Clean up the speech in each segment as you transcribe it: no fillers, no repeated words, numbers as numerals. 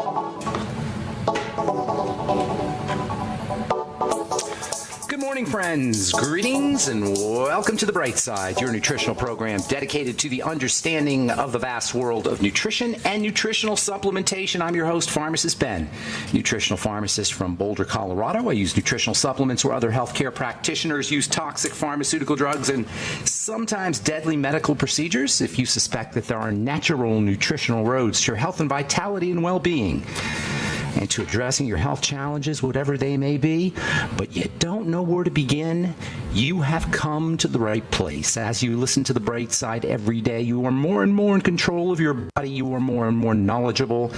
Good morning, friends. Greetings and welcome to The Bright Side, your nutritional program dedicated to the understanding of the vast world of nutrition and nutritional supplementation. I'm your host, Pharmacist Ben, nutritional pharmacist from Boulder, Colorado. I use nutritional supplements where other healthcare practitioners use toxic pharmaceutical drugs and sometimes deadly medical procedures. If you suspect that there are natural nutritional roads to your health and vitality and well-being, and to addressing your health challenges, whatever they may be, but you don't know where to begin, you have come to the right place. As you listen to The Bright Side every day, you are more and more in control of your body, you are more and more knowledgeable,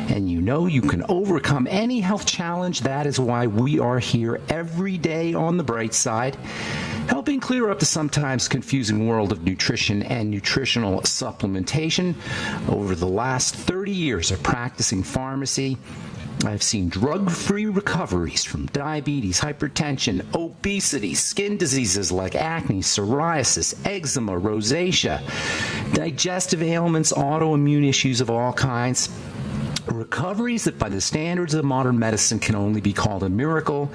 and you know you can overcome any health challenge. That is why we are here every day on The Bright Side, helping clear up the sometimes confusing world of nutrition and nutritional supplementation. Over the last 30 years of practicing pharmacy, I've seen drug-free recoveries from diabetes, hypertension, obesity, skin diseases like acne, psoriasis, eczema, rosacea, digestive ailments, autoimmune issues of all kinds. Recoveries that by the standards of modern medicine can only be called a miracle,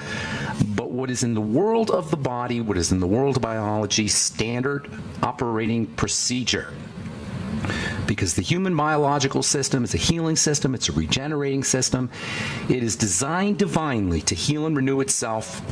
but what is in the world of the body, what is in the world of biology, standard operating procedure. Because the human biological system is a healing system, it's a regenerating system. It is designed divinely to heal and renew itself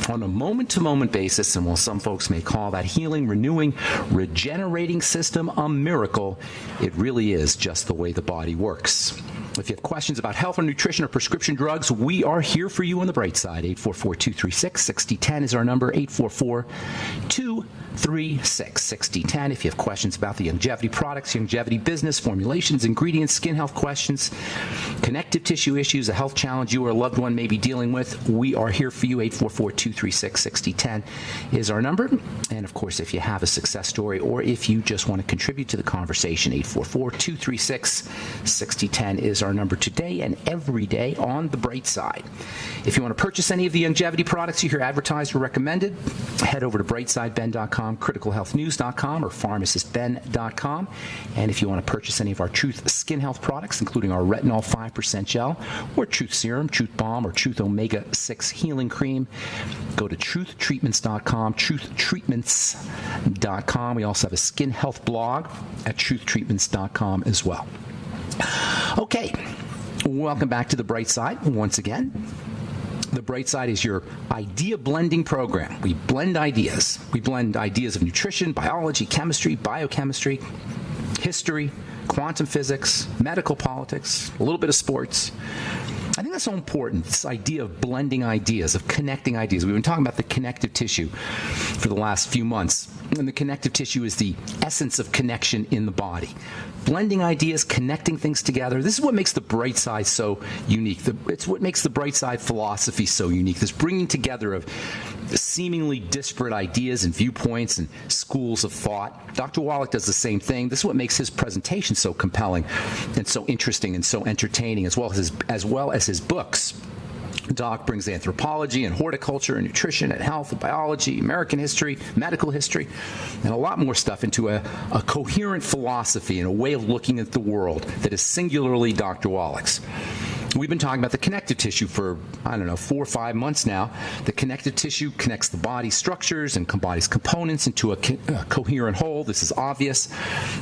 on a moment-to-moment basis, and while some folks may call that healing, renewing, regenerating system a miracle, it really is just the way the body works. If you have questions about health or nutrition or prescription drugs, we are here for you on The Bright Side. 844-236-6010 is our number, 844-236-6010. If you have questions about the longevity products, longevity business, formulations, ingredients, skin health questions, connective tissue issues, a health challenge you or a loved one may be dealing with, we are here for you. 844-236-6010 is our number. And of course, if you have a success story or if you just want to contribute to the conversation, 844-236-6010 is our number today and every day on The Bright Side. If you want to purchase any of the longevity products you hear advertised or recommended, head over to brightsideben.com, criticalhealthnews.com, or pharmacistben.com. And if you want to purchase any of our Truth Skin Health products, including our Retinol 5% Gel, or Truth Serum, Truth Balm, or Truth Omega-6 Healing Cream, go to truthtreatments.com, truthtreatments.com. We also have a skin health blog at truthtreatments.com as well. Okay, welcome back to The Bright Side once again. The Bright Side is your idea blending program. We blend ideas. We blend ideas of nutrition, biology, chemistry, biochemistry, history, quantum physics, medical politics, a little bit of sports. I think that's so important, this idea of blending ideas, of connecting ideas. We've been talking about the connective tissue for the last few months, and the connective tissue is the essence of connection in the body. Blending ideas, connecting things together. This is what makes the Bright Side so unique. It's what makes the Bright Side philosophy so unique, this bringing together of seemingly disparate ideas and viewpoints and schools of thought. Dr. Wallach does the same thing. This is what makes his presentation so compelling and so interesting and so entertaining, as well as his books. Doc brings anthropology and horticulture and nutrition and health and biology, American history, medical history, and a lot more stuff into a coherent philosophy and a way of looking at the world that is singularly Dr. Wallach's. We've been talking about the connective tissue for, 4 or 5 months now. The connective tissue connects the body's structures and body's components into a coherent whole. This is obvious.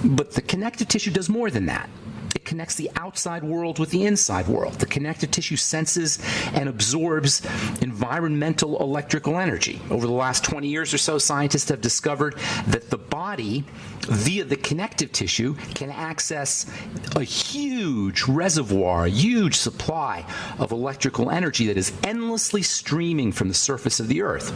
But the connective tissue does more than that. It connects the outside world with the inside world. The connective tissue senses and absorbs environmental electrical energy. Over the last 20 years or so, scientists have discovered that the body, via the connective tissue, can access a huge reservoir, a huge supply of electrical energy that is endlessly streaming from the surface of the Earth.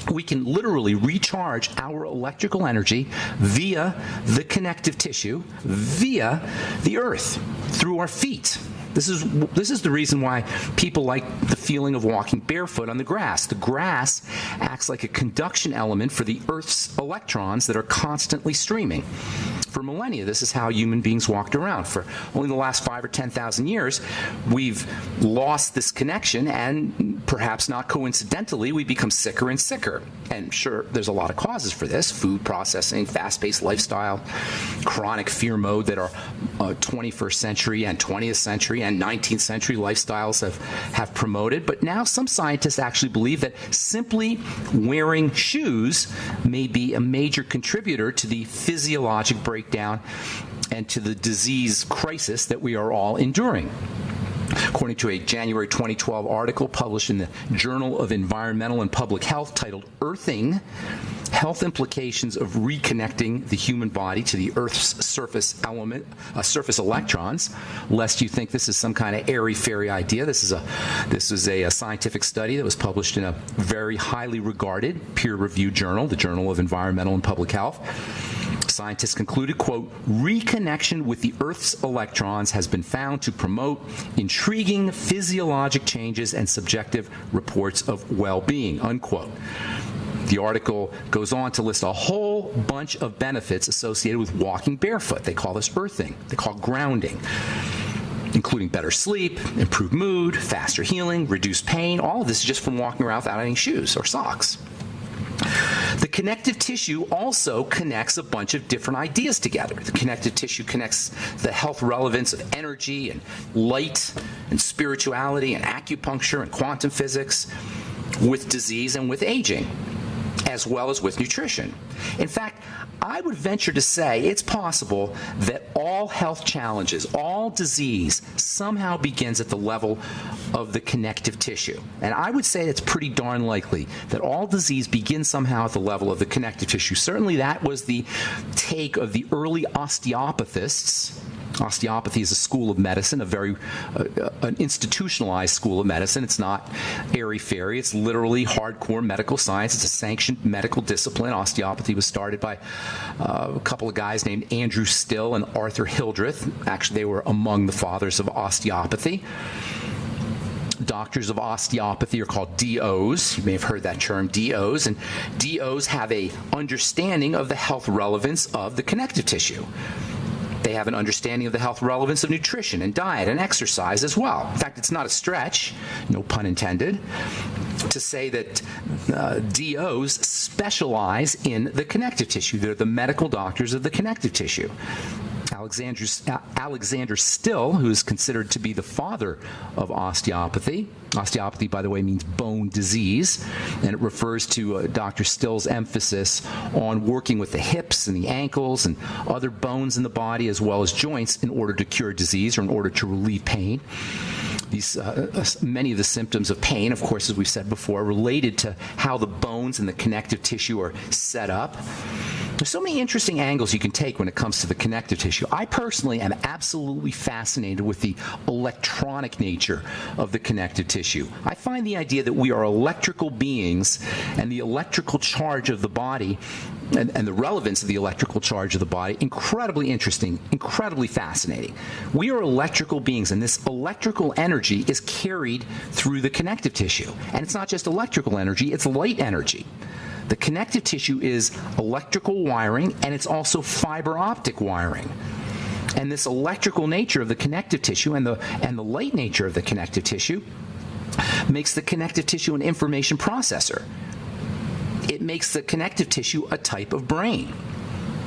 We can literally recharge our electrical energy via the connective tissue, via the earth, through our feet. This is the reason why people like the feeling of walking barefoot on the grass. The grass acts like a conduction element for the Earth's electrons that are constantly streaming. For millennia, this is how human beings walked around. For only the last 5,000 or 10,000 years, we've lost this connection, and perhaps not coincidentally, we become sicker and sicker. And sure, there's a lot of causes for this: food processing, fast-paced lifestyle, chronic fear mode that our 21st century and 20th century and 19th century lifestyles have promoted. But now some scientists actually believe that simply wearing shoes may be a major contributor to the physiologic breakdown and to the disease crisis that we are all enduring. According to a January 2012 article published in the Journal of Environmental and Public Health titled "Earthing: Health Implications of Reconnecting the Human Body to the Earth's Surface Electrons," lest you think this is some kind of airy-fairy idea. This is a scientific study that was published in a very highly regarded peer-reviewed journal, the Journal of Environmental and Public Health. Scientists concluded, quote, "Reconnection with the Earth's electrons has been found to promote intriguing physiologic changes and subjective reports of well-being," unquote. The article goes on to list a whole bunch of benefits associated with walking barefoot. They call this earthing. They call it grounding, including better sleep, improved mood, faster healing, reduced pain. All of this is just from walking around without any shoes or socks. The connective tissue also connects a bunch of different ideas together. The connective tissue connects the health relevance of energy and light and spirituality and acupuncture and quantum physics with disease and with aging, as well as with nutrition. In fact, I would venture to say it's possible that all health challenges, all disease, somehow begins at the level of the connective tissue. And I would say it's pretty darn likely that all disease begins somehow at the level of the connective tissue. Certainly that was the take of the early osteopathists. Osteopathy is a school of medicine, an institutionalized school of medicine. It's not airy-fairy. It's literally hardcore medical science. It's a sanctioned medical discipline. Osteopathy was started by a couple of guys named Andrew Still and Arthur Hildreth. Actually, they were among the fathers of osteopathy. Doctors of osteopathy are called DOs. You may have heard that term, DOs. And DOs have an understanding of the health relevance of the connective tissue. They have an understanding of the health relevance of nutrition and diet and exercise as well. In fact, it's not a stretch, no pun intended, to say that DOs specialize in the connective tissue. They're the medical doctors of the connective tissue. Alexander Still, who is considered to be the father of osteopathy. Osteopathy, by the way, means bone disease, and it refers to Dr. Still's emphasis on working with the hips and the ankles and other bones in the body as well as joints in order to cure disease or in order to relieve pain. These many of the symptoms of pain, of course, as we've said before, are related to how the bones and the connective tissue are set up. There's so many interesting angles you can take when it comes to the connective tissue. I personally am absolutely fascinated with the electronic nature of the connective tissue. I find the idea that we are electrical beings and the electrical charge of the body and the relevance of the electrical charge of the body incredibly interesting, incredibly fascinating. We are electrical beings, and this electrical energy is carried through the connective tissue. And it's not just electrical energy, it's light energy. The connective tissue is electrical wiring, and it's also fiber optic wiring. And this electrical nature of the connective tissue and the light nature of the connective tissue makes the connective tissue an information processor. It makes the connective tissue a type of brain.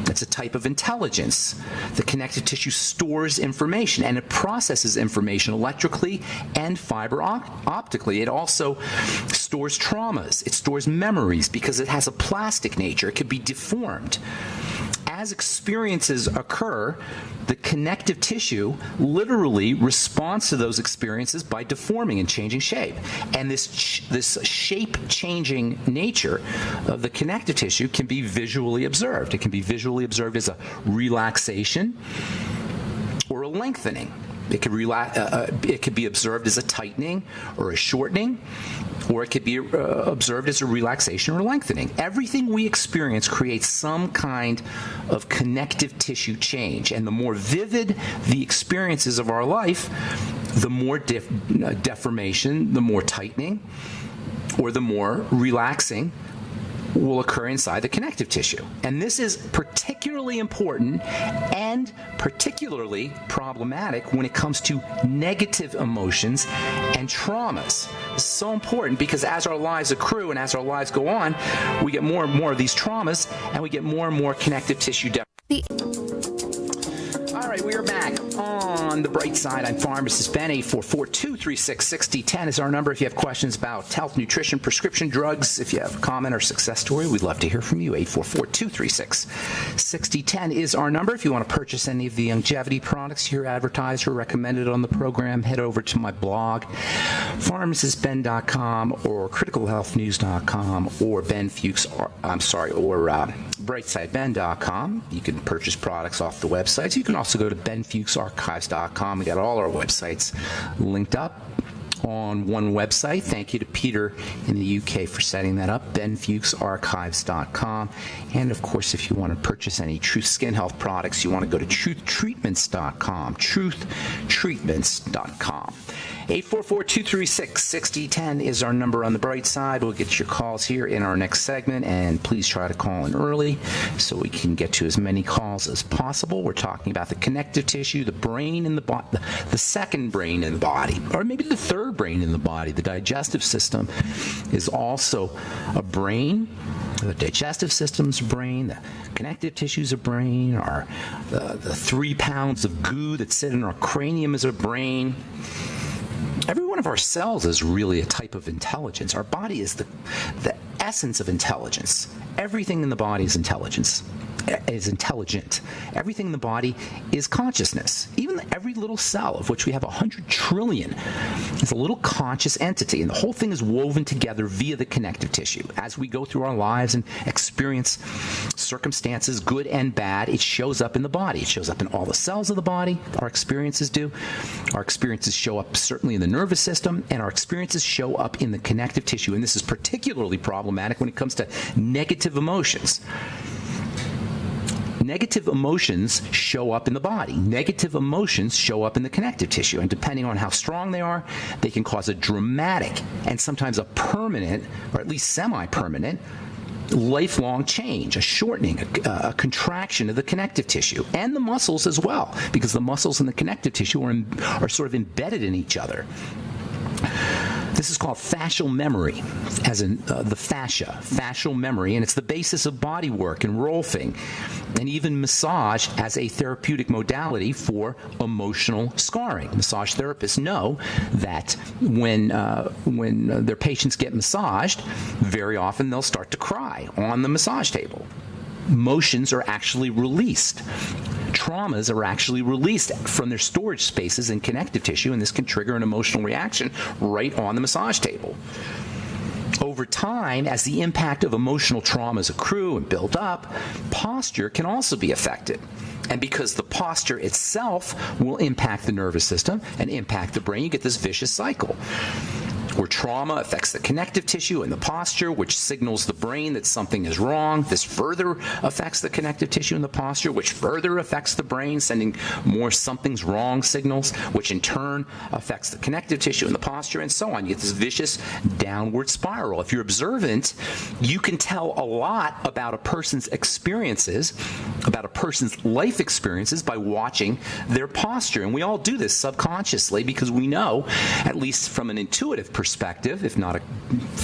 It's a type of intelligence. The connective tissue stores information, and it processes information electrically and fiber optically. It also stores traumas. It stores memories because it has a plastic nature. It could be deformed. As experiences occur, the connective tissue literally responds to those experiences by deforming and changing shape. And this shape-changing nature of the connective tissue can be visually observed. It can be visually observed as a relaxation or a lengthening. It could be observed as a tightening or a shortening, or it could be observed as a relaxation or lengthening. Everything we experience creates some kind of connective tissue change, and the more vivid the experiences of our life, the more deformation, the more tightening, or the more relaxing will occur inside the connective tissue. And this is particularly important and particularly problematic when it comes to negative emotions and traumas. This is so important because as our lives accrue and as our lives go on, we get more and more of these traumas and we get more and more connective tissue damage. All right, we are back on the bright side. I'm Pharmacist Ben. 844-236-6010 is our number if you have questions about health, nutrition, prescription drugs. If you have a comment or success story, we'd love to hear from you. 844-236-6010 is our number. If you want to purchase any of the longevity products here advertised or recommended on the program, head over to my blog, pharmacistben.com or criticalhealthnews.com or brightsideben.com. You can purchase products off the websites. You can also go to benfuchsarchives.com. We got all our websites linked up on one website. Thank you to Peter in the UK for setting that up, benfuchsarchives.com. And of course, if you want to purchase any Truth Skin Health products, you want to go to truthtreatments.com, truthtreatments.com. 844-236-6010 is our number on the bright side. We'll get your calls here in our next segment, and please try to call in early so we can get to as many calls as possible. We're talking about the connective tissue, the brain in the body, the second brain in the body, or maybe the third brain in the body. The digestive system is also a brain. The digestive system's a brain, the connective tissue's a brain, the 3 pounds of goo that sit in our cranium is a brain. Every one of our cells is really a type of intelligence. Our body is the essence of intelligence. Everything in the body is intelligence. Is intelligent. Everything in the body is consciousness. Even every little cell, of which we have 100 trillion, is a little conscious entity, and the whole thing is woven together via the connective tissue. As we go through our lives and experience circumstances, good and bad, it shows up in the body. It shows up in all the cells of the body. Our experiences do. Our experiences show up certainly in the nervous system, and our experiences show up in the connective tissue. And this is particularly problematic when it comes to negative emotions. Negative emotions show up in the body. Negative emotions show up in the connective tissue. And depending on how strong they are, they can cause a dramatic and sometimes a permanent, or at least semi-permanent, lifelong change, a shortening, a contraction of the connective tissue and the muscles as well, because the muscles and the connective tissue are sort of embedded in each other. This is called fascial memory, as in the fascia, fascial memory, and it's the basis of body work and rolfing, and even massage as a therapeutic modality for emotional scarring. Massage therapists know that when their patients get massaged, very often they'll start to cry on the massage table. Emotions are actually released. Traumas are actually released from their storage spaces in connective tissue, and this can trigger an emotional reaction right on the massage table. Over time, as the impact of emotional traumas accrue and build up, posture can also be affected. And because the posture itself will impact the nervous system and impact the brain, you get this vicious cycle, where trauma affects the connective tissue and the posture, which signals the brain that something is wrong. This further affects the connective tissue and the posture, which further affects the brain, sending more something's wrong signals, which in turn affects the connective tissue and the posture, and so on. You get this vicious downward spiral. If you're observant, you can tell a lot about a person's experiences, about a person's life experiences, by watching their posture. And we all do this subconsciously because we know, at least from an intuitive perspective, if not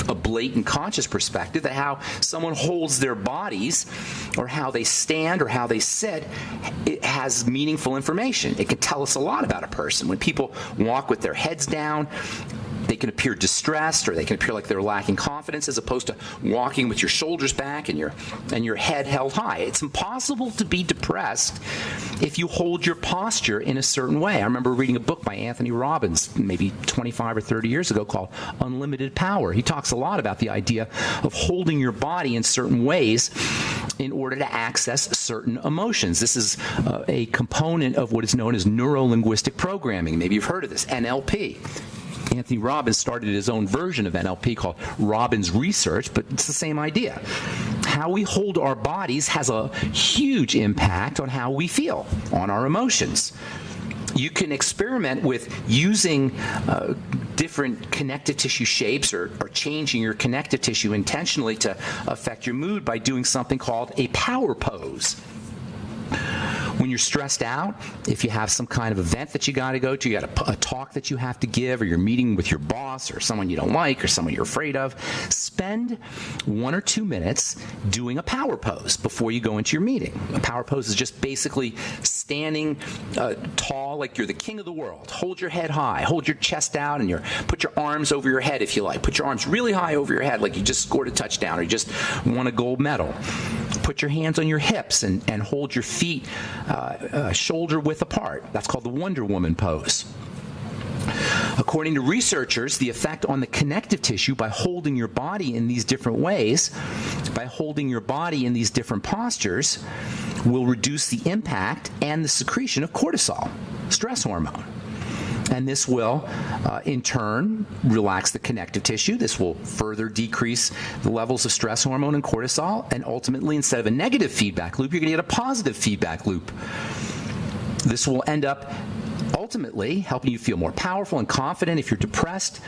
a blatant conscious perspective, that how someone holds their bodies or how they stand or how they sit, it has meaningful information. It can tell us a lot about a person. When people walk with their heads down, they can appear distressed, or they can appear like they're lacking confidence, as opposed to walking with your shoulders back and your head held high. It's impossible to be depressed if you hold your posture in a certain way. I remember reading a book by Anthony Robbins maybe 25 or 30 years ago called Unlimited Power. He talks a lot about the idea of holding your body in certain ways in order to access certain emotions. This is a component of what is known as neuro-linguistic programming. Maybe you've heard of this, NLP. Anthony Robbins started his own version of NLP called Robbins Research, but it's the same idea. How we hold our bodies has a huge impact on how we feel, on our emotions. You can experiment with using different connective tissue shapes or changing your connective tissue intentionally to affect your mood by doing something called a power pose. When you're stressed out, if you have some kind of event that you got to go to, you got a talk that you have to give, or you're meeting with your boss or someone you don't like or someone you're afraid of, spend 1 or 2 minutes doing a power pose before you go into your meeting. A power pose is just basically standing tall like you're the king of the world. Hold your head high, hold your chest out, and put your arms over your head if you like. Put your arms really high over your head like you just scored a touchdown or you just won a gold medal. Put your hands on your hips and hold your feet shoulder width apart. That's called the Wonder Woman pose. According to researchers, the effect on the connective tissue by holding your body in these different ways, by holding your body in these different postures, will reduce the impact and the secretion of cortisol, stress hormone. And this will, in turn, relax the connective tissue. This will further decrease the levels of stress hormone and cortisol. And ultimately, instead of a negative feedback loop, you're going to get a positive feedback loop. This will end up ultimately helping you feel more powerful and confident. If you're depressed,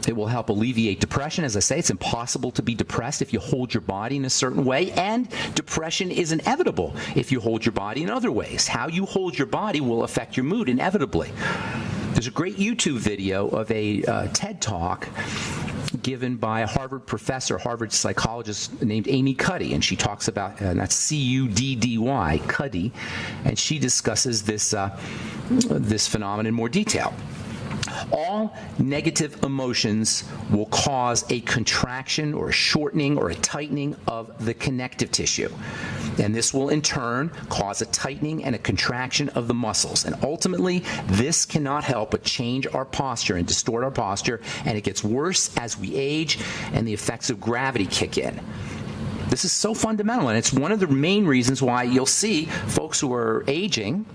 it will help alleviate depression. As I say, it's impossible to be depressed if you hold your body in a certain way, and depression is inevitable if you hold your body in other ways. How you hold your body will affect your mood inevitably. There's a great YouTube video of a TED Talk given by a Harvard professor, Harvard psychologist named Amy Cuddy, and she talks about, and that's C-U-D-D-Y, Cuddy, and she discusses this phenomenon in more detail. All negative emotions will cause a contraction or a shortening or a tightening of the connective tissue. And this will in turn cause a tightening and a contraction of the muscles. And ultimately, this cannot help but change our posture and distort our posture. And it gets worse as we age and the effects of gravity kick in. This is so fundamental, and it's one of the main reasons why you'll see folks who are aging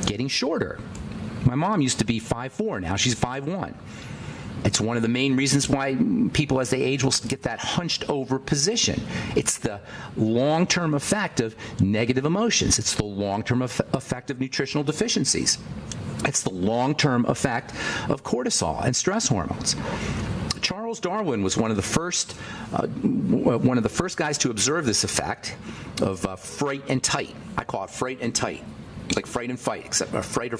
getting shorter. My mom used to be 5'4", now she's 5'1". It's one of the main reasons why people as they age will get that hunched over position. It's the long-term effect of negative emotions. It's the long-term effect of nutritional deficiencies. It's the long-term effect of cortisol and stress hormones. Charles Darwin was one of the first guys to observe this effect of fright and tight. I call it fright and tight. Like fright and fight, except fright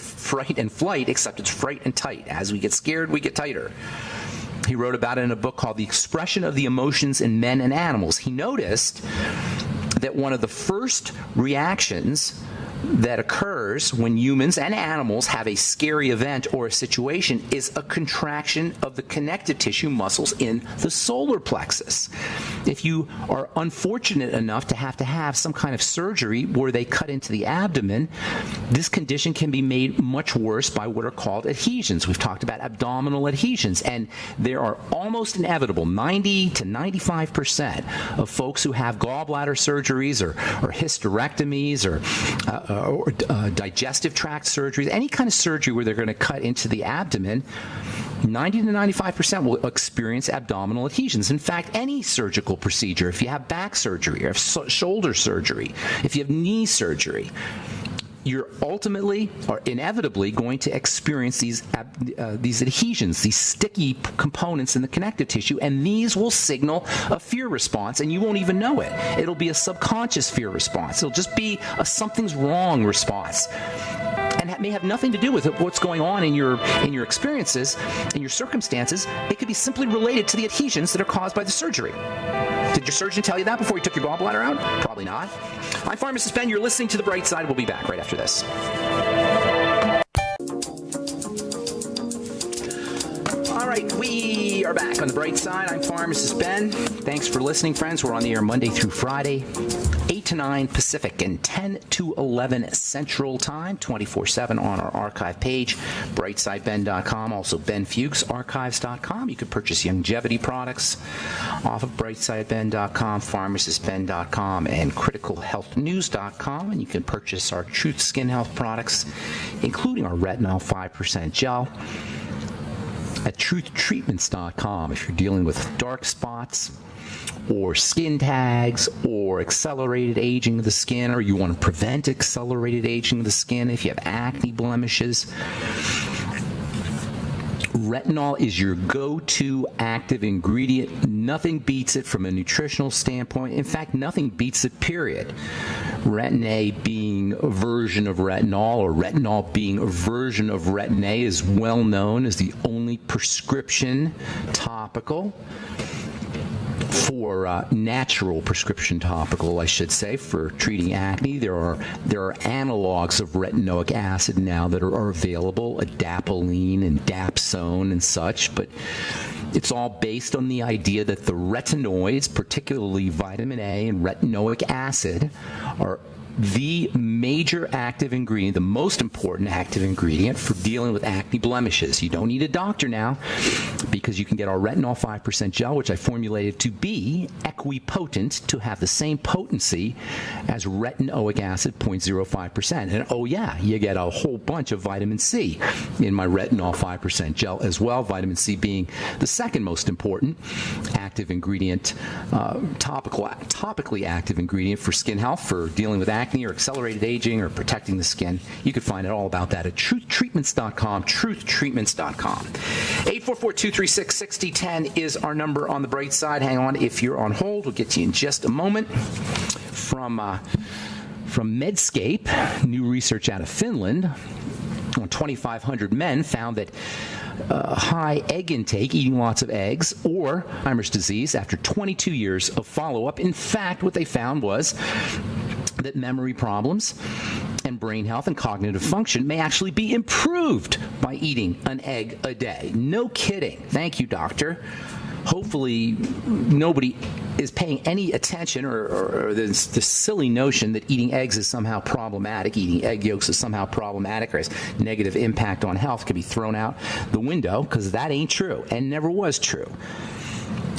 and flight, except it's fright and tight. As we get scared, we get tighter. He wrote about it in a book called The Expression of the Emotions in Men and Animals. He noticed that one of the first reactions that occurs when humans and animals have a scary event or a situation is a contraction of the connective tissue muscles in the solar plexus. If you are unfortunate enough to have some kind of surgery where they cut into the abdomen, this condition can be made much worse by what are called adhesions. We've talked about abdominal adhesions, and there are almost inevitable 90 to 95% of folks who have gallbladder surgeries or hysterectomies or digestive tract surgeries, any kind of surgery where they're going to cut into the abdomen, 90 to 95% will experience abdominal adhesions. In fact, any surgical procedure, if you have back surgery or shoulder surgery, if you have knee surgery, you're ultimately or inevitably going to experience these adhesions, these sticky components in the connective tissue, and these will signal a fear response, and you won't even know it. It'll be a subconscious fear response. It'll just be a something's wrong response. And it may have nothing to do with what's going on in your experiences, in your circumstances. It could be simply related to the adhesions that are caused by the surgery. Did your surgeon tell you that before he took your gallbladder out? Probably not. I'm Pharmacist Ben. You're listening to The Bright Side. We'll be back right after this. All right, we are back on The Bright Side. I'm Pharmacist Ben. Thanks for listening, friends. We're on the air Monday through Friday, 8 to 9 Pacific and 10 to 11 Central Time, 24/7 on our archive page, brightsideben.com, also benfuchsarchives.com. You can purchase longevity products off of brightsideben.com, pharmacistben.com, and criticalhealthnews.com. And you can purchase our Truth Skin Health products, including our retinol 5% gel, at truthtreatments.com if you're dealing with dark spots or skin tags or accelerated aging of the skin, or you want to prevent accelerated aging of the skin if you have acne blemishes, Retinol is your go-to active ingredient. Nothing beats it from a nutritional standpoint. In fact, nothing beats it, period. Retin-A being a version of retinol, or retinol being a version of Retin-A, is well known as the only prescription topical for natural prescription topical, I should say, for treating acne. There are analogs of retinoic acid now that are available, adapalene and dapsone and such, but it's all based on the idea that the retinoids, particularly vitamin A and retinoic acid, are the major active ingredient, the most important active ingredient for dealing with acne blemishes. You don't need a doctor now, because you can get our retinol 5% gel, which I formulated to be equipotent, to have the same potency as retinoic acid, 0.05%. And oh yeah, you get a whole bunch of vitamin C in my retinol 5% gel as well, vitamin C being the second most important active ingredient, topically active ingredient for skin health, for dealing with acne or accelerated aging or protecting the skin. You can find out all about that at truthtreatments.com, truthtreatments.com. 844-236-6010 is our number on the bright side. Hang on if you're on hold. We'll get to you in just a moment. From Medscape, new research out of Finland on 2,500 men found that high egg intake, eating lots of eggs, or Alzheimer's disease after 22 years of follow-up. In fact, what they found was that memory problems and brain health and cognitive function may actually be improved by eating an egg a day. No kidding. Thank you, doctor. Hopefully nobody is paying any attention, or this silly notion that eating eggs is somehow problematic, eating egg yolks is somehow problematic or has negative impact on health, can be thrown out the window, because that ain't true and never was true.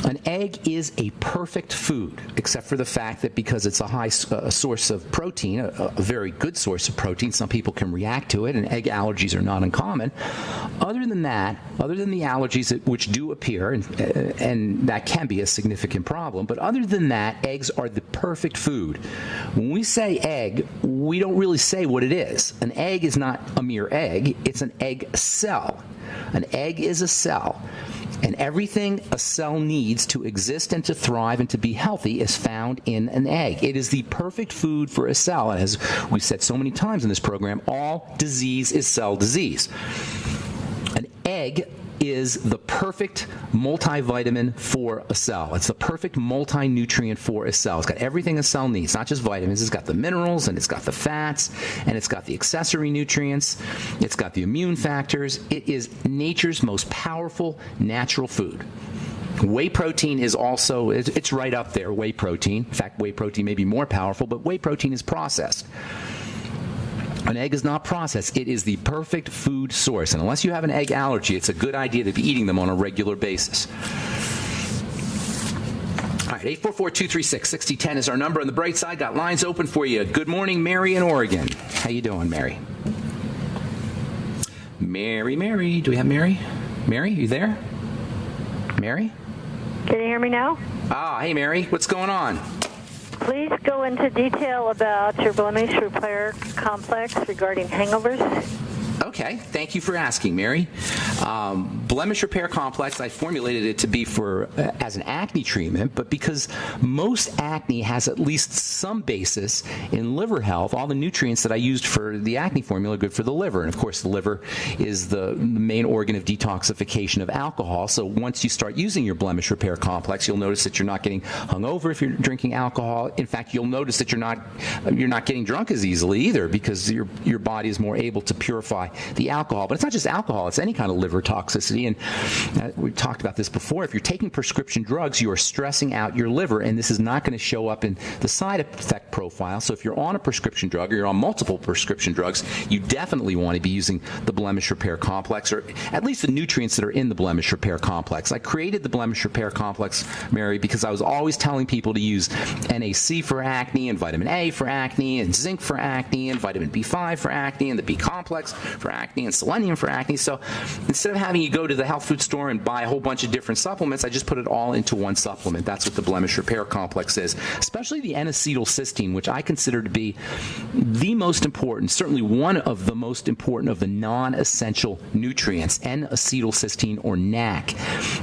An egg is a perfect food, except for the fact that because it's a high source of protein, a very good source of protein, some people can react to it, and egg allergies are not uncommon. Other than that, other than the allergies which do appear, and that can be a significant problem, but other than that, eggs are the perfect food. When we say egg, we don't really say what it is. An egg is not a mere egg, it's an egg cell. An egg is a cell. And everything a cell needs to exist and to thrive and to be healthy is found in an egg. It is the perfect food for a cell. And as we've said so many times in this program, all disease is cell disease. An egg is the perfect multivitamin for a cell. It's the perfect multi-nutrient for a cell. It's got everything a cell needs, not just vitamins. It's got the minerals, and it's got the fats, and it's got the accessory nutrients. It's got the immune factors. It is nature's most powerful natural food. Whey protein is also, it's right up there, whey protein. In fact, whey protein may be more powerful, but whey protein is processed. An egg is not processed. It is the perfect food source. And unless you have an egg allergy, it's a good idea to be eating them on a regular basis. All right, 844-236-6010 is our number on the bright side. Got lines open for you. Good morning, Mary in Oregon. How you doing, Mary? Mary. Do we have Mary? Mary, you there? Mary? Can you hear me now? Ah, hey, Mary. What's going on? Please go into detail about your blemish repair complex regarding hangovers. Okay, thank you for asking, Mary. Blemish repair complex, I formulated it to be for as an acne treatment, but because most acne has at least some basis in liver health, all the nutrients that I used for the acne formula are good for the liver. And of course, the liver is the main organ of detoxification of alcohol. So once you start using your blemish repair complex, you'll notice that you're not getting hungover if you're drinking alcohol. In fact, you'll notice that you're not getting drunk as easily either, because your body is more able to purify the alcohol. But it's not just alcohol, it's any kind of liver toxicity. And we've talked about this before. If you're taking prescription drugs, you are stressing out your liver, and this is not going to show up in the side effect profile. So if you're on a prescription drug, or you're on multiple prescription drugs, you definitely want to be using the blemish repair complex, or at least the nutrients that are in the blemish repair complex. I created the blemish repair complex, Mary, because I was always telling people to use NAC for acne, and vitamin A for acne, and zinc for acne, and vitamin B5 for acne, and the B complex for acne, and selenium for acne. So instead of having you go to the health food store and buy a whole bunch of different supplements, I just put it all into one supplement. That's what the blemish repair complex is, especially the N-acetylcysteine, which I consider to be the most important, certainly one of the most important of the non-essential nutrients, N-acetylcysteine or NAC.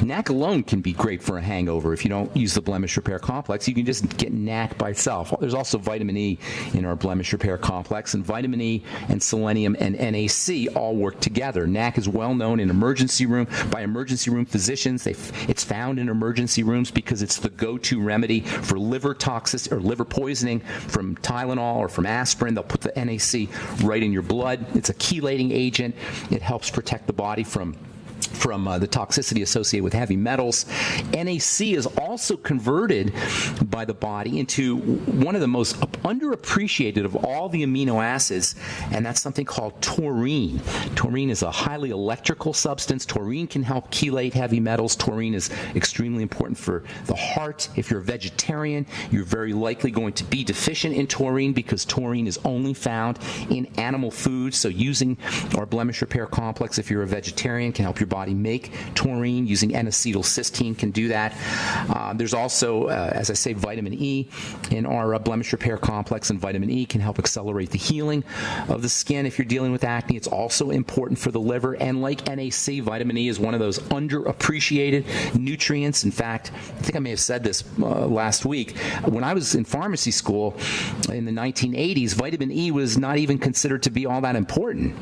NAC alone can be great for a hangover if you don't use the blemish repair complex. You can just get NAC by itself. There's also vitamin E in our blemish repair complex, and vitamin E and selenium and NAC all work together. NAC is well known in emergency room by emergency room physicians. It's found in emergency rooms because it's the go-to remedy for liver toxicity or liver poisoning from Tylenol or from aspirin. They'll put the NAC right in your blood. It's a chelating agent. It helps protect the body from the toxicity associated with heavy metals. NAC is also converted by the body into one of the most underappreciated of all the amino acids, and that's something called taurine. Taurine is a highly electrical substance. Taurine can help chelate heavy metals. Taurine is extremely important for the heart. If you're a vegetarian, you're very likely going to be deficient in taurine because taurine is only found in animal foods. So using our blemish repair complex, if you're a vegetarian, can help your body make taurine. Using N-acetylcysteine can do that. There's also, as I say, vitamin E in our blemish repair complex, and vitamin E can help accelerate the healing of the skin if you're dealing with acne. It's also important for the liver, and like NAC, vitamin E is one of those underappreciated nutrients. In fact, I think I may have said this last week. When I was in pharmacy school in the 1980s, vitamin E was not even considered to be all that important.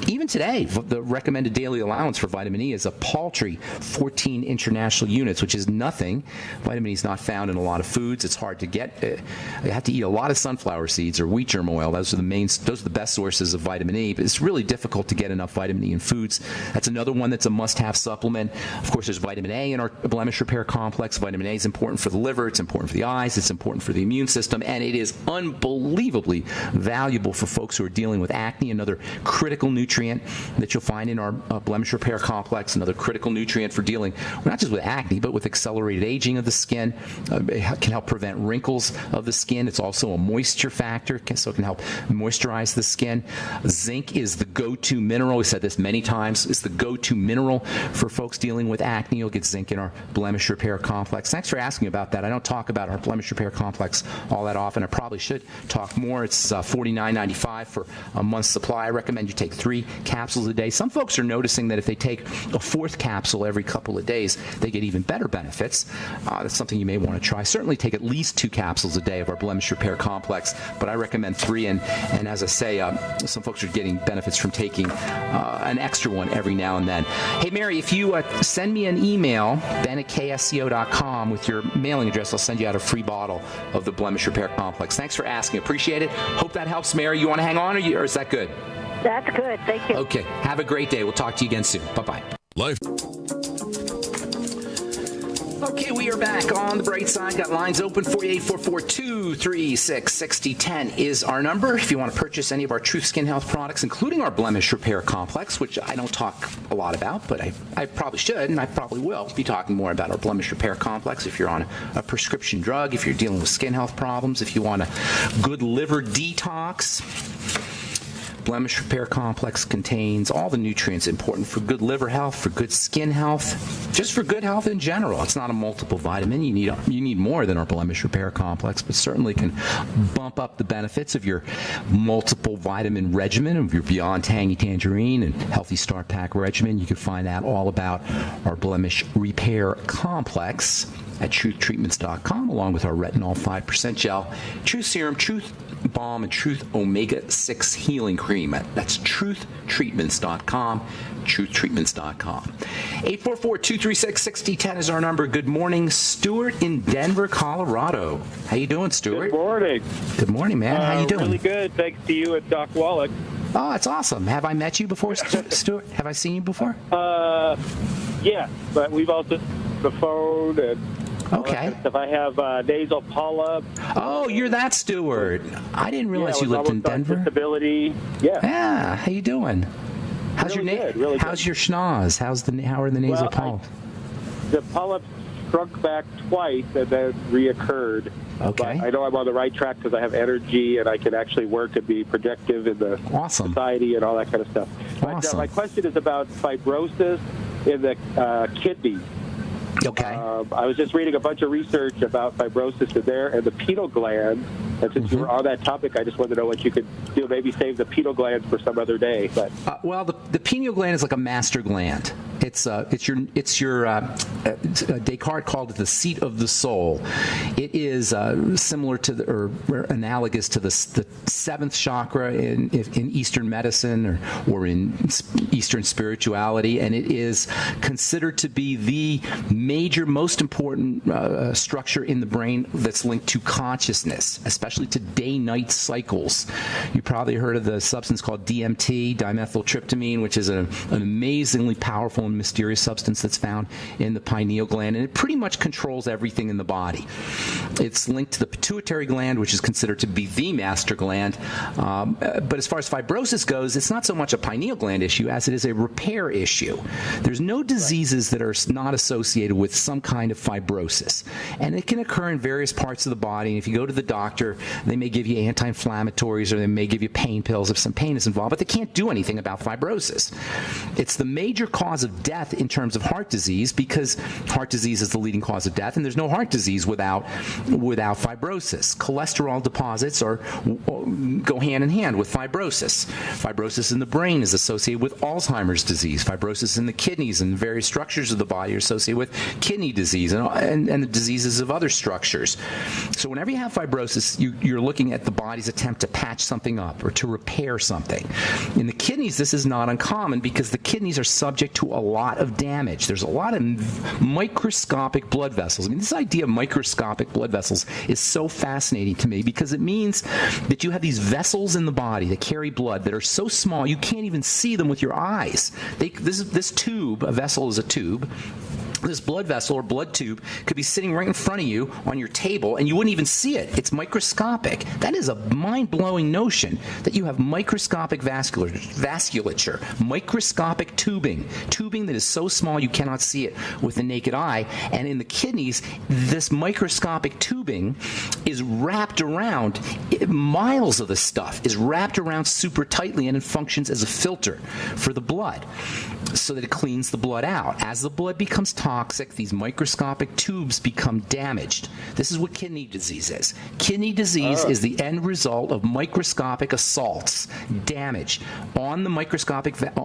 Even today, the recommended daily allowance for vitamin E is a paltry 14 international units, which is nothing. Vitamin E is not found in a lot of foods. It's hard to get. You have to eat a lot of sunflower seeds or wheat germ oil. Those are the best sources of vitamin E, but it's really difficult to get enough vitamin E in foods. That's another one that's a must-have supplement. Of course, there's vitamin A in our blemish repair complex. Vitamin A is important for the liver. It's important for the eyes. It's important for the immune system, and it is unbelievably valuable for folks who are dealing with acne. Another critical nutrient that you'll find in our blemish repair complex, another critical nutrient for dealing not just with acne, but with accelerated aging of the skin. It can help prevent wrinkles of the skin. It's also a moisture factor, so it can help moisturize the skin. Zinc is the go-to mineral. We said this many times. It's the go-to mineral for folks dealing with acne. You'll get zinc in our blemish repair complex. Thanks for asking about that. I don't talk about our blemish repair complex all that often. I probably should talk more. It's $49.95 for a month's supply. I recommend you take 3 capsules a day. Some folks are noticing that if they take a 4th capsule every couple of days, they get even better benefits. That's something you may want to try. Certainly take at least 2 capsules a day of our blemish repair complex, but I recommend 3. And as I say, some folks are getting benefits from taking an extra one every now and then. Hey, Mary, if you send me an email, ben@ksco.com, with your mailing address, I'll send you out a free bottle of the blemish repair complex. Thanks for asking. Appreciate it. Hope that helps, Mary. You want to hang on, or is that good? That's good. Thank you. Okay. Have a great day. We'll talk to you again soon. Bye-bye. Life. Okay, we are back on the bright side. Got lines open. 4844-236-6010 is our number. If you want to purchase any of our Truth Skin Health products, including our blemish repair complex, which I don't talk a lot about, but I probably should, and I probably will be talking more about our blemish repair complex. If you're on a prescription drug, if you're dealing with skin health problems, if you want a good liver detox, blemish repair complex contains all the nutrients important for good liver health, for good skin health, just for good health in general. It's not a multiple vitamin. You need more than our blemish repair complex, but certainly can bump up the benefits of your multiple vitamin regimen, of your Beyond Tangy Tangerine and Healthy Start Pack regimen. You can find out all about our blemish repair complex at truthtreatments.com, along with our retinol 5% gel, Truth Serum, Truth Balm, and Truth Omega-6 Healing Cream. That's truthtreatments.com, truthtreatments.com. 844-236-6010 is our number. Good morning, Stuart in Denver, Colorado. How you doing, Stuart? Good morning. Good morning, man. How you doing? Really good. Thanks to you and Doc Wallach. Oh, that's awesome. Have I met you before, Stuart? Have I seen you before? Yeah, but we've also the phone and okay. If I have nasal polyp. Oh, you're that Stuart. I didn't realize you lived in Denver. Disability. Yeah. Yeah. How you doing? How's really your good, really how's your schnoz? How are the nasal polyps? The polyps shrunk back twice and then reoccurred. Okay. But I know I'm on the right track because I have energy and I can actually work and be productive in the society and all that kind of stuff. But my question is about fibrosis in the kidneys. Okay. I was just reading a bunch of research about fibrosis in there and the pineal gland. And since you were on that topic, I just wanted to know what you could do. Maybe save the pineal gland for some other day. But well, the pineal gland is like a master gland. It's your Descartes called it the seat of the soul. It is similar to or analogous to the seventh chakra in Eastern medicine or in Eastern spirituality, and it is considered to be the major, most important structure in the brain that's linked to consciousness, especially to day-night cycles. You probably heard of the substance called DMT, dimethyltryptamine, which is an amazingly powerful and mysterious substance that's found in the pineal gland, and it pretty much controls everything in the body. It's linked to the pituitary gland, which is considered to be the master gland. But as far as fibrosis goes, it's not so much a pineal gland issue as it is a repair issue. There's no diseases that are not associated with some kind of fibrosis, and it can occur in various parts of the body. And if you go to the doctor, they may give you anti-inflammatories or they may give you pain pills if some pain is involved, but they can't do anything about fibrosis. It's the major cause of death in terms of heart disease, because heart disease is the leading cause of death, and there's no heart disease without fibrosis. Cholesterol deposits go hand in hand with fibrosis. Fibrosis in the brain is associated with Alzheimer's disease. Fibrosis in the kidneys and various structures of the body are associated with kidney disease and the diseases of other structures. So whenever you have fibrosis, you're looking at the body's attempt to patch something up or to repair something. In the kidneys, this is not uncommon because the kidneys are subject to a lot of damage. There's a lot of microscopic blood vessels. I mean, this idea of microscopic blood vessels is so fascinating to me because it means that you have these vessels in the body that carry blood that are so small you can't even see them with your eyes. This tube, a vessel is a tube. This blood vessel or blood tube could be sitting right in front of you on your table and you wouldn't even see it. It's microscopic. That is a mind-blowing notion that you have microscopic vasculature, microscopic tubing that is so small you cannot see it with the naked eye. And in the kidneys, this microscopic tubing is wrapped around, miles of the stuff is wrapped around super tightly, and it functions as a filter for the blood so that it cleans the blood out. As the blood becomes toxic, these microscopic tubes become damaged. This is what kidney disease is. Kidney disease is the end result of microscopic assaults, damage on the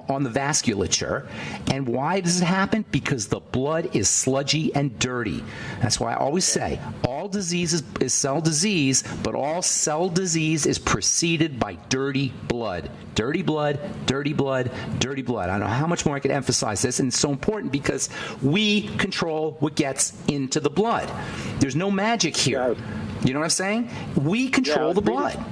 on the vasculature. And why does it happen? Because the blood is sludgy and dirty. That's why I always say all disease is cell disease, but all cell disease is preceded by dirty blood. Dirty blood, dirty blood, dirty blood. I don't know how much more I could emphasize this, and it's so important because we control what gets into the blood. There's no magic here. You know what I'm saying? We control the blood.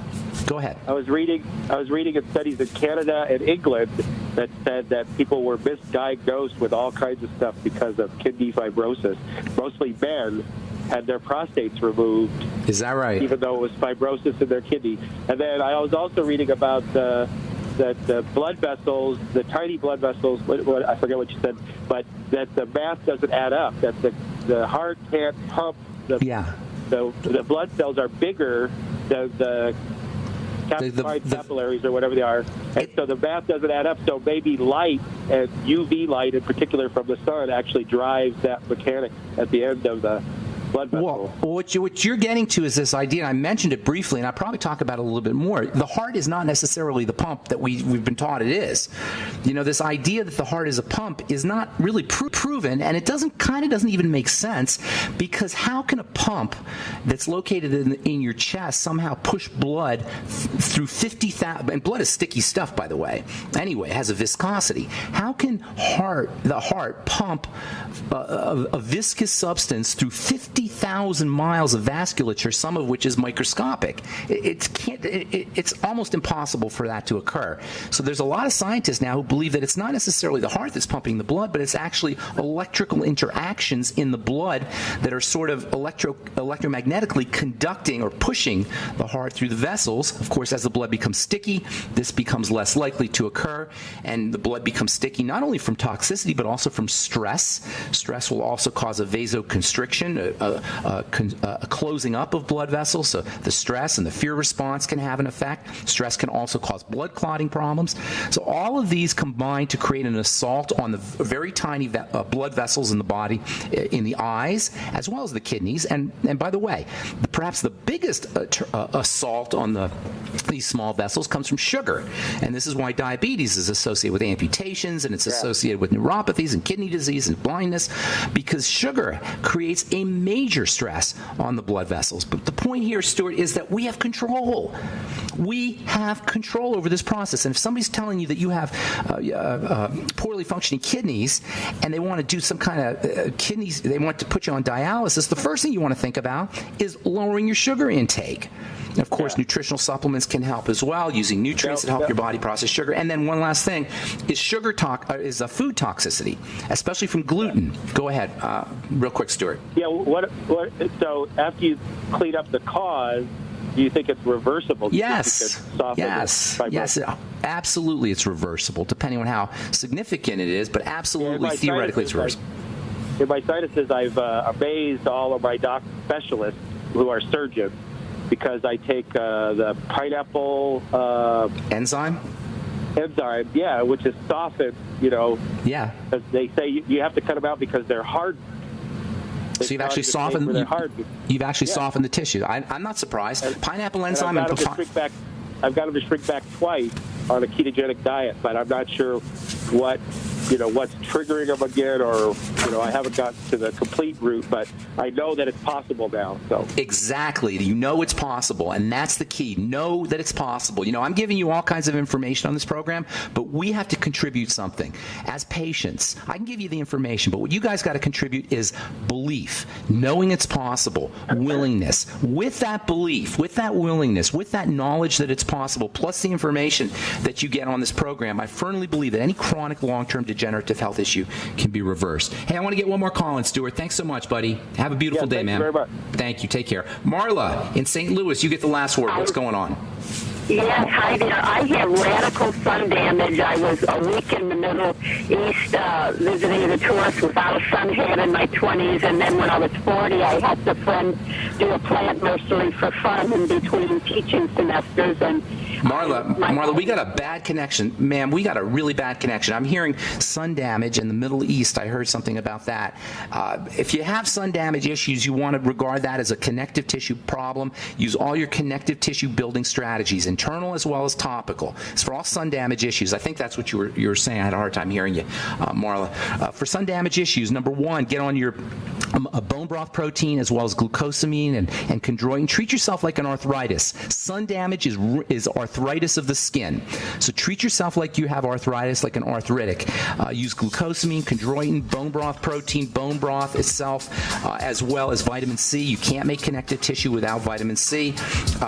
Go ahead. I was reading in studies in Canada and England that said that people were misdiagnosed with all kinds of stuff because of kidney fibrosis. Mostly men had their prostates removed. Is that right? Even though it was fibrosis in their kidney. And then I was also reading about that the blood vessels, the tiny blood vessels, I forget what you said, but that the mass doesn't add up, that the heart can't pump the blood cells are bigger than the capillaries or whatever they are, and so the math doesn't add up. So maybe light, and UV light in particular from the sun, actually drives that mechanic at the end of the blood vessel. Well, what you're getting to is this idea, and I mentioned it briefly, and I'll probably talk about it a little bit more. The heart is not necessarily the pump that we've been taught it is. You know, this idea that the heart is a pump is not really proven, and it doesn't even make sense, because how can a pump that's located in your chest somehow push blood through 50,000, and blood is sticky stuff, by the way. Anyway, it has a viscosity. How can the heart pump a viscous substance through 50,000 miles of vasculature, some of which is microscopic. It's almost impossible for that to occur. So there's a lot of scientists now who believe that it's not necessarily the heart that's pumping the blood, but it's actually electrical interactions in the blood that are sort of electromagnetically conducting or pushing the heart through the vessels. Of course, as the blood becomes sticky, this becomes less likely to occur, and the blood becomes sticky not only from toxicity but also from stress. Stress will also cause a vasoconstriction, a closing up of blood vessels. So the stress and the fear response can have an effect. Stress can also cause blood clotting problems. So all of these combine to create an assault on the very tiny blood vessels in the body, in the eyes, as well as the kidneys. And by the way, perhaps the biggest assault on these small vessels comes from sugar. And this is why diabetes is associated with amputations, and it's associated with neuropathies and kidney disease and blindness, because sugar creates a major stress on the blood vessels. But the point here, Stuart, is that we have control. We have control over this process. And if somebody's telling you that you have poorly functioning kidneys and they want to do some kind of kidneys, they want to put you on dialysis, the first thing you want to think about is lowering your sugar intake. And of course, nutritional supplements can help as well, using nutrients that help your body process sugar. And then one last thing is is a food toxicity, especially from gluten. Go ahead, real quick, Stuart. Yeah. So after you clean up the cause, do you think it's reversible? Yes. Yes. Absolutely, it's reversible, depending on how significant it is. But absolutely, theoretically, it's reversible. In my sinuses, I've amazed all of my doc specialists who are surgeons, because I take the pineapple enzyme, which is softened, because they say you have to cut them out because they're hard. So you've actually softened. You've actually softened the tissue. I'm not surprised. Pineapple enzyme and I've got them to shrink back twice on a ketogenic diet, but I'm not sure what's triggering them again, or I haven't got to the complete route, but I know that it's possible now. So exactly, it's possible, and that's the key. Know that it's possible. I'm giving you all kinds of information on this program, but we have to contribute something as patients. I can give you the information, but what you guys got to contribute is belief, knowing it's possible, willingness. With that belief, with that willingness, with that knowledge that it's possible, plus the information that you get on this program, I firmly believe that any chronic long-term degenerative health issue can be reversed. Hey, I want to get one more call in, Stuart. Thanks so much, buddy. Have a beautiful day, man. Thank you very much. Thank you. Take care. Marla in St. Louis, you get the last word. What's going on? Yes, hi there. I have radical sun damage. I was a week in the Middle East visiting the tourists without a sun hat in my 20s, and then when I was 40, I helped a friend do a plant nursery for fun in between teaching semesters. And Marla, we got a bad connection. Ma'am, we got a really bad connection. I'm hearing sun damage in the Middle East. I heard something about that. If you have sun damage issues, you want to regard that as a connective tissue problem. Use all your connective tissue building strategies, internal as well as topical. It's for all sun damage issues. I think that's what you were saying. I had a hard time hearing you, Marla. For sun damage issues, number one, get on your a bone broth protein as well as glucosamine and chondroitin. Treat yourself like an arthritis. Sun damage is arthritis of the skin. So treat yourself like you have arthritis, like an arthritic. Use glucosamine, chondroitin, bone broth protein, bone broth itself, as well as vitamin C. You can't make connective tissue without vitamin C.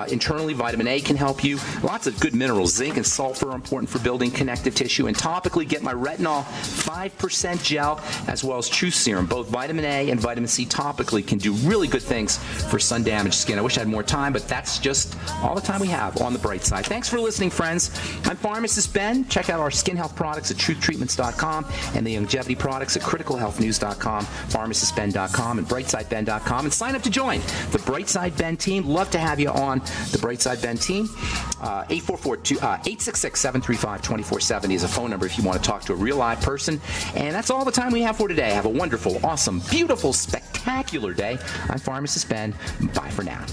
Internally, vitamin A can help you. Lots of good minerals. Zinc and sulfur are important for building connective tissue. And topically, get my retinol 5% gel as well as Truth Serum. Both vitamin A and vitamin C topically can do really good things for sun-damaged skin. I wish I had more time, but that's just all the time we have on the bright side. Thanks for listening, friends. I'm Pharmacist Ben. Check out our skin health products at truthtreatments.com and the longevity products at criticalhealthnews.com, pharmacistben.com, and brightsideben.com, and sign up to join the Brightside Ben team. Love to have you on the Brightside Ben team. 866-735-2470 is a phone number if you want to talk to a real live person. And that's all the time we have for today. Have a wonderful, awesome, beautiful, spectacular day. I'm Pharmacist Ben. Bye for now.